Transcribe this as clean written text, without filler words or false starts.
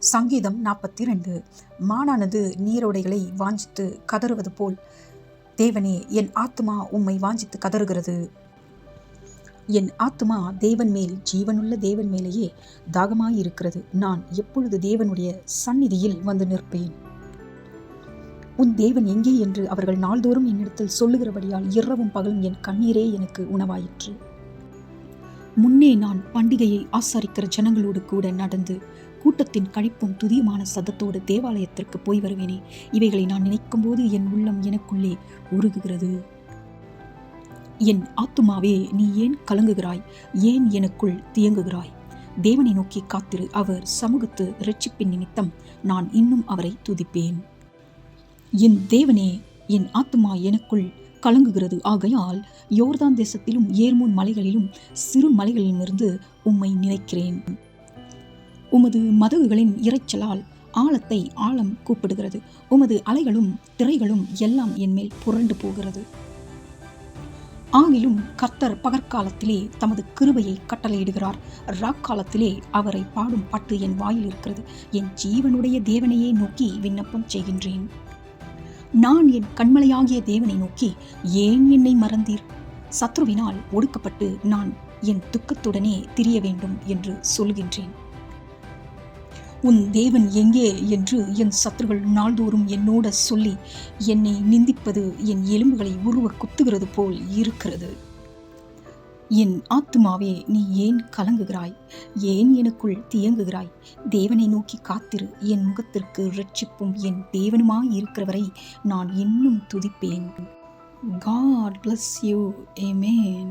சங்கீதம் 42. மானானது நீரோடைகளை வாஞ்சித்து கதறுவது போல் தேவனே, என் ஆத்துமா உம்மை வாஞ்சித்து கதறுகிறது. என் ஆத்துமா தேவன் மேல், ஜீவனுள்ள தேவன் மேலேயே தாகமாயிருக்கிறது. நான் எப்பொழுது தேவனுடைய சந்நிதியில் வந்து நிற்பேன்? உன் தேவன் எங்கே என்று அவர்கள் நாள்தோறும் என்னிடத்தில் சொல்லுகிறபடியால் இரவும் பகலும் என் கண்ணீரே எனக்கு உணவாயிற்று. முன்னே நான் பண்டிகையை ஆசாரிக்கிற ஜனங்களோடு கூட நடந்து கூட்டத்தின் கழிப்பும் துதியுமான சத்தத்தோடு தேவாலயத்திற்கு போய் வருவேனே. இவைகளை நான் நினைக்கும் போது என் உள்ளம் எனக்குள்ளே உருகுகிறது. என் ஆத்துமாவே, நீ ஏன் கலங்குகிறாய்? ஏன் எனக்குள் தியங்குகிறாய்? தேவனை நோக்கி காத்திரு. அவர் சமூகத்து இரட்சிப்பின் நிமித்தம் நான் இன்னும் அவரை துதிப்பேன். என் தேவனே, என் ஆத்துமா எனக்குள் கலங்குகிறது. ஆகையால் யோர்தான் தேசத்திலும் ஏர்மோன் மலைகளிலும் சிறு மலைகளிலுமிருந்து உம்மை நினைக்கிறேன். உமது மதகுகளின் இரைச்சலால் ஆழத்தை ஆழம் கூப்பிடுகிறது. உமது அலைகளும் திரைகளும் எல்லாம் என்மேல் புரண்டு போகிறது. ஆகிலும் கர்த்தர் பகற்காலத்திலே தமது கிருபையை கட்டளையிடுகிறார். ராக்காலத்திலே அவரை பாடும் பாட்டு என் வாயில் இருக்கிறது. என் ஜீவனுடைய தேவனையே நோக்கி விண்ணப்பம் செய்கின்றேன். நான் என் கண்மலையாகிய தேவனை நோக்கி, ஏன் என்னை மறந்தீர்? சத்ருவினால் ஒடுக்கப்பட்டு நான் என் துக்கத்துடனே திரிய வேண்டும் என்று சொல்கின்றேன். உன் தேவன் எங்கே என்று என் சத்துருகள் நாள்தோறும் என்னோட சொல்லி என்னை நிந்திப்பது என் எலும்புகளை உருவ குத்துகிறது போல் இருக்கிறது. என் ஆத்துமாவே, நீ ஏன் கலங்குகிறாய்? ஏன் எனக்குள் தியங்குகிறாய்? தேவனை நோக்கி காத்திரு. என் முகத்திற்கு இரட்சிப்பும் என் தேவனுமாய் இருக்கிறவரை நான் இன்னும் துதிப்பேன். God bless you. Amen.